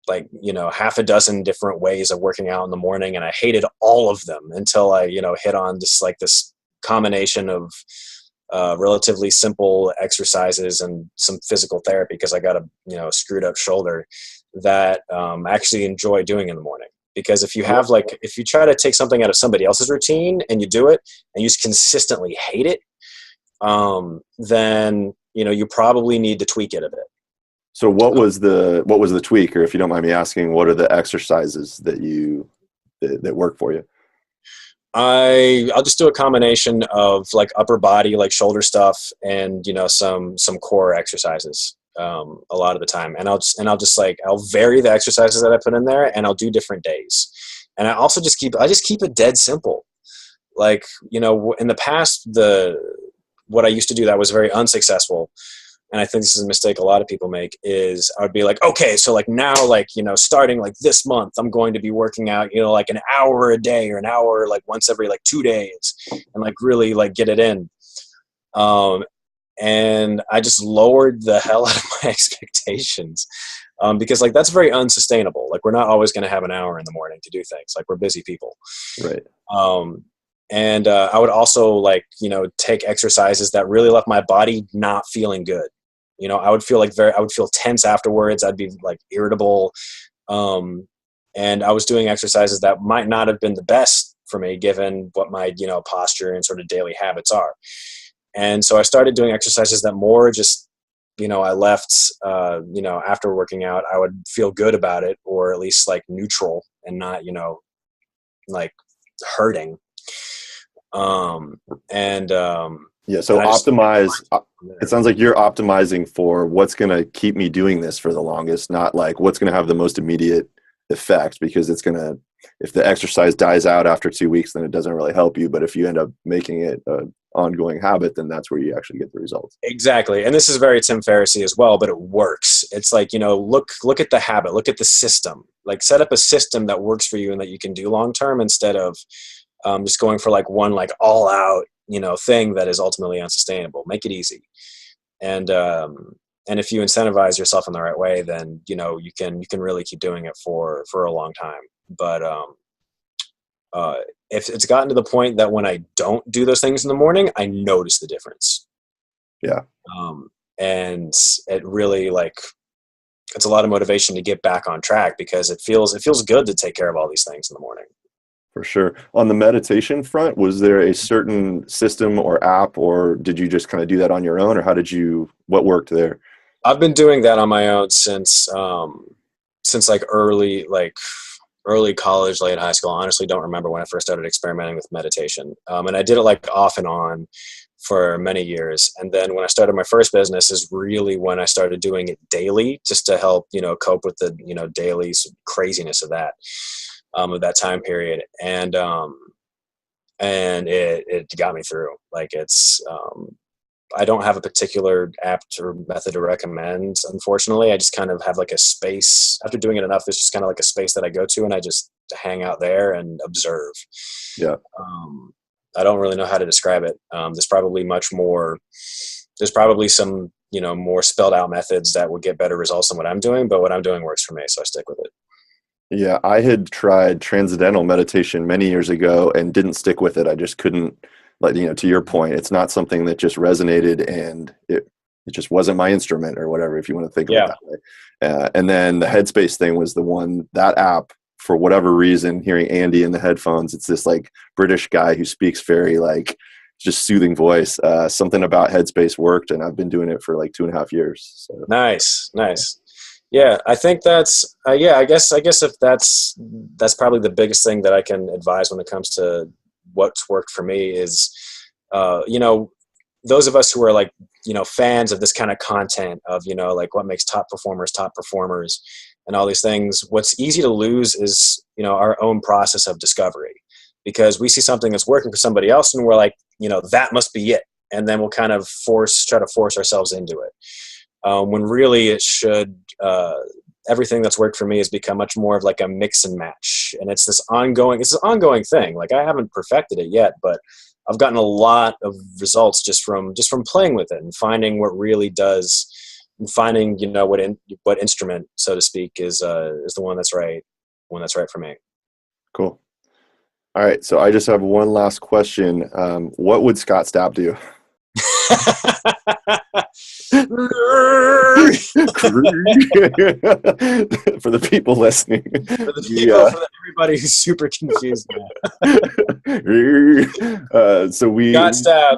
C: half a dozen different ways of working out in the morning, and I hated all of them until I, hit on just like this combination of relatively simple exercises and some physical therapy because I got a screwed up shoulder that I actually enjoy doing in the morning. Because if you try to take something out of somebody else's routine and you do it and you just consistently hate it, then you probably need to tweak it a bit.
B: So what was the tweak, or if you don't mind me asking, what are the exercises that work for you?
C: I'll just do a combination of like upper body, like shoulder stuff, and some core exercises a lot of the time. And I'll vary the exercises that I put in there, and I'll do different days. And I also just keep it dead simple. Like in the past, what I used to do that was very unsuccessful, and I think this is a mistake a lot of people make, is I would be like, okay, so like now, like, starting like this month, I'm going to be working out, like an hour a day or an hour, like once every like 2 days, and like really like get it in. And I just lowered the hell out of my expectations because like that's very unsustainable. Like we're not always going to have an hour in the morning to do things. Like we're busy people.
B: Right.
C: And I would also like, take exercises that really left my body not feeling good. I would feel tense afterwards. I'd be like irritable. And I was doing exercises that might not have been the best for me given what my, posture and sort of daily habits are. And so I started doing exercises that more just, I left, after working out, I would feel good about it, or at least like neutral and not, like hurting.
B: So optimize. It sounds like you're optimizing for what's going to keep me doing this for the longest, not like what's going to have the most immediate effect, because if the exercise dies out after 2 weeks, then it doesn't really help you. But if you end up making it an ongoing habit, then that's where you actually get the results.
C: Exactly. And this is very Tim Ferriss-y as well, but it works. It's like, look at the habit, look at the system, like set up a system that works for you and that you can do long-term instead of just going for like one, like all out, thing that is ultimately unsustainable. Make it easy. And if you incentivize yourself in the right way, then you can really keep doing it for a long time. But if it's gotten to the point that when I don't do those things in the morning, I notice the difference.
B: Yeah.
C: And it really, it's a lot of motivation to get back on track, because it feels good to take care of all these things in the morning.
B: For sure. On the meditation front, was there a certain system or app, or did you just kind of do that on your own, or what worked there?
C: I've been doing that on my own since early college, late high school. I honestly don't remember when I first started experimenting with meditation. And I did it off and on for many years. And then when I started my first business is really when I started doing it daily, just to help, cope with the, daily craziness of that time period. And it got me through. I don't have a particular app or method to recommend, unfortunately. I just kind of have a space. After doing it enough, there's just kind of a space that I go to, and I just hang out there and observe.
B: Yeah.
C: I don't really know how to describe it. There's probably some, more spelled out methods that would get better results than what I'm doing, but what I'm doing works for me, so I stick with it.
B: Yeah, I had tried transcendental meditation many years ago and didn't stick with it. I just couldn't, to your point, it's not something that just resonated, and it just wasn't my instrument or whatever, if you want to think of it that way. And then the Headspace thing was that app, for whatever reason, hearing Andy in the headphones, it's this British guy who speaks very just soothing voice. Something about Headspace worked, and I've been doing it for 2.5 years. So.
C: Nice. Yeah, I think that's I guess if that's probably the biggest thing that I can advise when it comes to what's worked for me is, those of us who are fans of this kind of content of, what makes top performers and all these things. What's easy to lose is, our own process of discovery, because we see something that's working for somebody else and we're that must be it. And then we'll kind of try to force ourselves into it. When really it should, everything that's worked for me has become much more of a mix and match. And it's this ongoing thing. I haven't perfected it yet, but I've gotten a lot of results just from playing with it and finding what really does, and finding, what instrument, so to speak, is the one that's right for me.
B: Cool. All right. So I just have one last question. What would Scott Stapp do? For the people listening,
C: for everybody who's super confused now.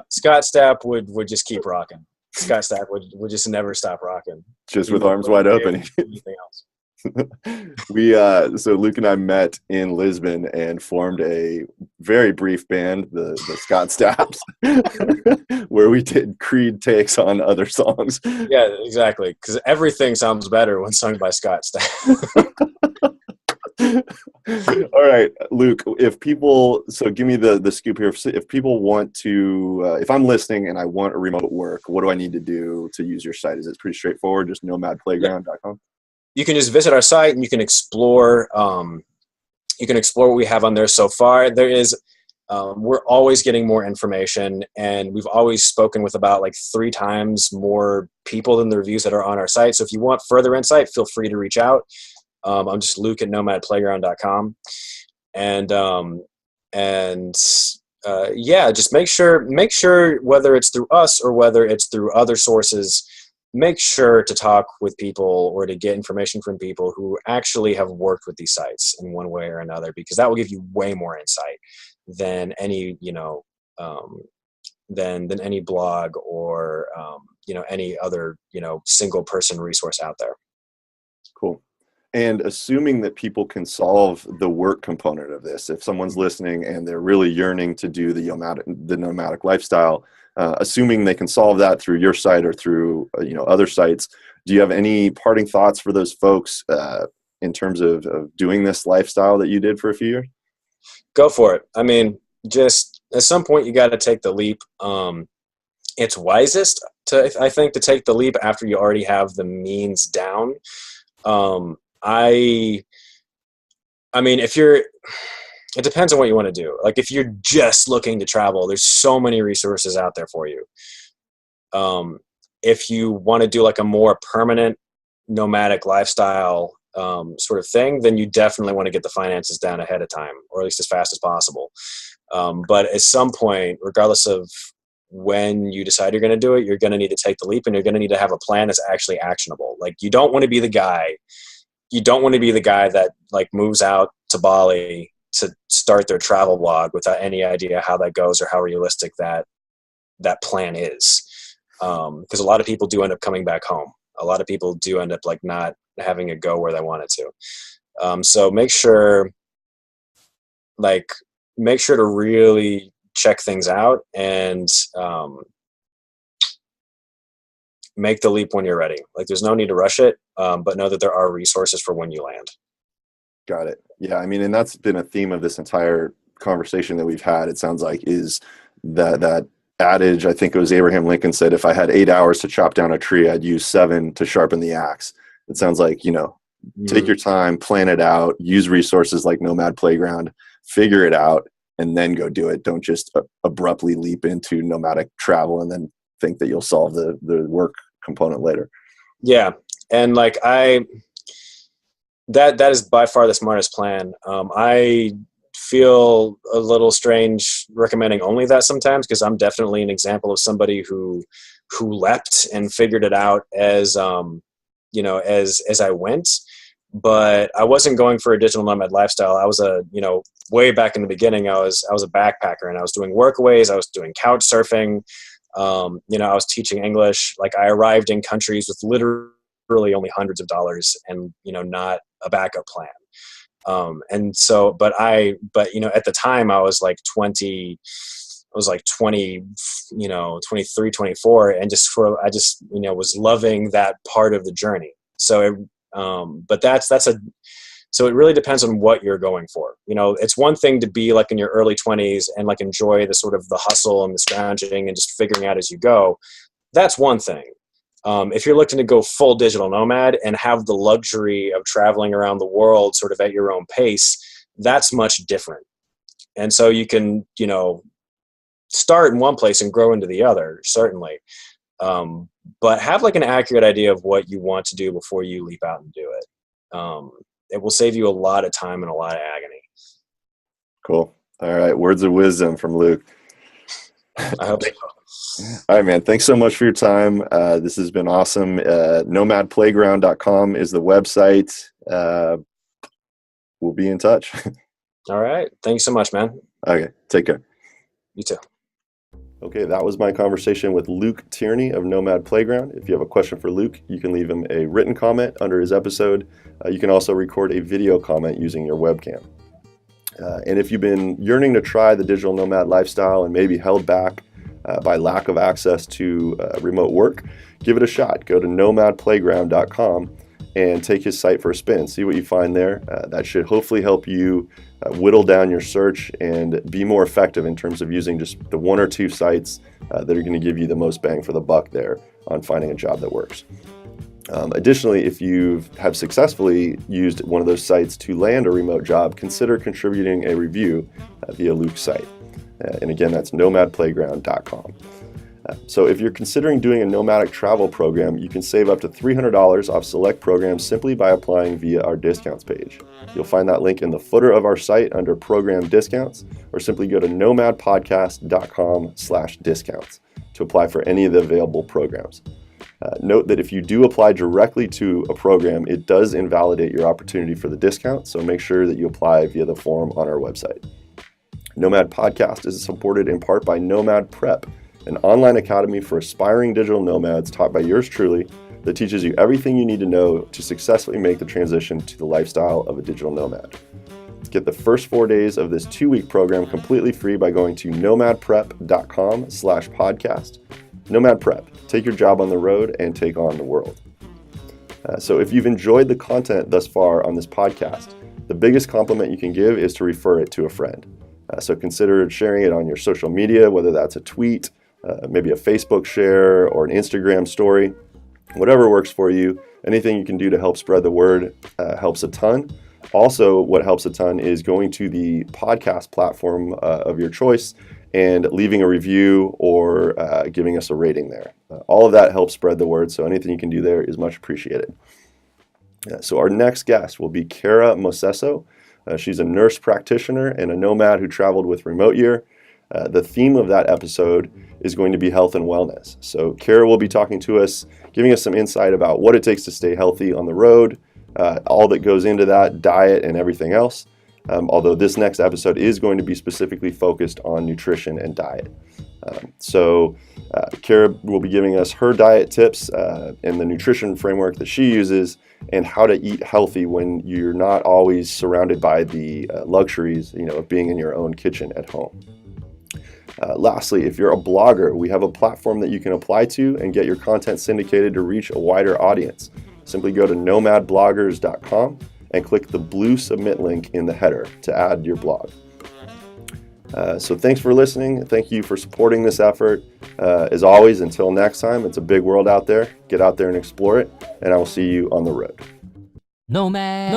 C: Scott Stapp would just keep rocking. Scott Stapp would just never stop rocking,
B: just with arms wide open.
C: Anything else.
B: So Luke and I met in Lisbon and formed a very brief band, the Scott Stapps, where we did Creed takes on other songs.
C: Yeah, exactly. Because everything sounds better when sung by Scott Stapp.
B: All right, Luke, give me the scoop here. If people want to, if I'm listening and I want a remote work, what do I need to do to use your site? Is it pretty straightforward? Just nomadplayground.com?
C: You can just visit our site and you can explore what we have on there so far. There is, we're always getting more information, and we've always spoken with about 3 times more people than the reviews that are on our site. So if you want further insight, feel free to reach out. I'm just Luke at nomadplayground.com. Just make sure whether it's through us or whether it's through other sources, make sure to talk with people or to get information from people who actually have worked with these sites in one way or another, because that will give you way more insight than any, than any blog or, any other, single person resource out there.
B: Cool. And assuming that people can solve the work component of this, if someone's listening and they're really yearning to do the nomadic lifestyle, assuming they can solve that through your site or through other sites, do you have any parting thoughts for those folks in terms of doing this lifestyle that you did for a few years?
C: Go for it. I mean, just at some point you got to take the leap. It's wisest I think to take the leap after you already have the means down. I mean, if you're It depends on what you want to do. Like if you're just looking to travel, there's so many resources out there for you. If you want to do like a more permanent nomadic lifestyle sort of thing, then you definitely want to get the finances down ahead of time, or at least as fast as possible. But at some point, regardless of when you decide you're going to do it, you're going to need to take the leap, and you're going to need to have a plan that's actually actionable. Like you don't want to be the guy that like moves out to Bali to start their travel blog without any idea how that goes or how realistic that plan is. Because a lot of people do end up coming back home. A lot of people do end up like not having it go where they want it to. So make sure to really check things out and make the leap when you're ready. Like there's no need to rush it, but know that there are resources for when you land.
B: Got it. Yeah, I mean, and that's been a theme of this entire conversation that we've had, it sounds like, is that adage. I think it was Abraham Lincoln said, if I had 8 hours to chop down a tree, I'd use 7 to sharpen the axe. It sounds like, take your time, plan it out, use resources like Nomad Playground, figure it out, and then go do it. Don't just abruptly leap into nomadic travel and then think that you'll solve the work component later.
C: Yeah. And like that is by far the smartest plan. I feel a little strange recommending only that sometimes, because I'm definitely an example of somebody who leapt and figured it out as I went. But I wasn't going for a digital nomad lifestyle. I was way back in the beginning, I was a backpacker, and I was doing workaways. I was doing couch surfing. I was teaching English. Like I arrived in countries with literally only hundreds of dollars and, not a backup plan. At the time I was like 20, 23, 24. And I was loving that part of the journey. So so it really depends on what you're going for. It's one thing to be like in your early 20s and like enjoy the sort of the hustle and the scrounging and just figuring out as you go. That's one thing. If you're looking to go full digital nomad and have the luxury of traveling around the world sort of at your own pace, that's much different. And so you can, start in one place and grow into the other, certainly. But have like an accurate idea of what you want to do before you leap out and do it. It will save you a lot of time and a lot of agony.
B: Cool. All right. Words of wisdom from Luke.
C: I hope so.
B: All right, man. Thanks so much for your time. This has been awesome. Nomadplayground.com is the website. We'll be in touch.
C: All right. Thanks so much, man.
B: Okay. Take care.
C: You too.
B: Okay, that was my conversation with Luke Tierney of Nomad Playground. If you have a question for Luke, you can leave him a written comment under his episode. You can also record a video comment using your webcam. And if you've been yearning to try the digital nomad lifestyle and maybe held back by lack of access to remote work, give it a shot. Go to nomadplayground.com and take his site for a spin. See what you find there. That should hopefully help you whittle down your search and be more effective in terms of using just the 1 or 2 sites that are going to give you the most bang for the buck there on finding a job that works. Additionally, if you have successfully used one of those sites to land a remote job, consider contributing a review via Luke's site. And again, that's nomadplayground.com. So if you're considering doing a nomadic travel program, you can save up to $300 off select programs simply by applying via our discounts page. You'll find that link in the footer of our site under program discounts, or simply go to nomadpodcast.com/discounts to apply for any of the available programs. Note that if you do apply directly to a program, it does invalidate your opportunity for the discount, so make sure that you apply via the form on our website. Nomad Podcast is supported in part by Nomad Prep, an online academy for aspiring digital nomads taught by yours truly that teaches you everything you need to know to successfully make the transition to the lifestyle of a digital nomad. Get the first 4 days of this 2-week program completely free by going to nomadprep.com/podcast. Nomad Prep, take your job on the road and take on the world. So if you've enjoyed the content thus far on this podcast, the biggest compliment you can give is to refer it to a friend. So consider sharing it on your social media, whether that's a tweet, maybe a Facebook share or an Instagram story, whatever works for you. Anything you can do to help spread the word helps a ton. Also, what helps a ton is going to the podcast platform of your choice and leaving a review or giving us a rating there. All of that helps spread the word, so anything you can do there is much appreciated. So our next guest will be Kara Mosesso. She's a nurse practitioner and a nomad who traveled with Remote Year. The theme of that episode is going to be health and wellness. So Kara will be talking to us, giving us some insight about what it takes to stay healthy on the road, all that goes into that, diet and everything else. Although this next episode is going to be specifically focused on nutrition and diet. Kara will be giving us her diet tips and the nutrition framework that she uses and how to eat healthy when you're not always surrounded by the luxuries, of being in your own kitchen at home. Lastly, if you're a blogger, we have a platform that you can apply to and get your content syndicated to reach a wider audience. Simply go to nomadbloggers.com and click the blue submit link in the header to add your blog. So thanks for listening. Thank you for supporting this effort. As always, until next time, it's a big world out there. Get out there and explore it, and I will see you on the road.
A: Nomad.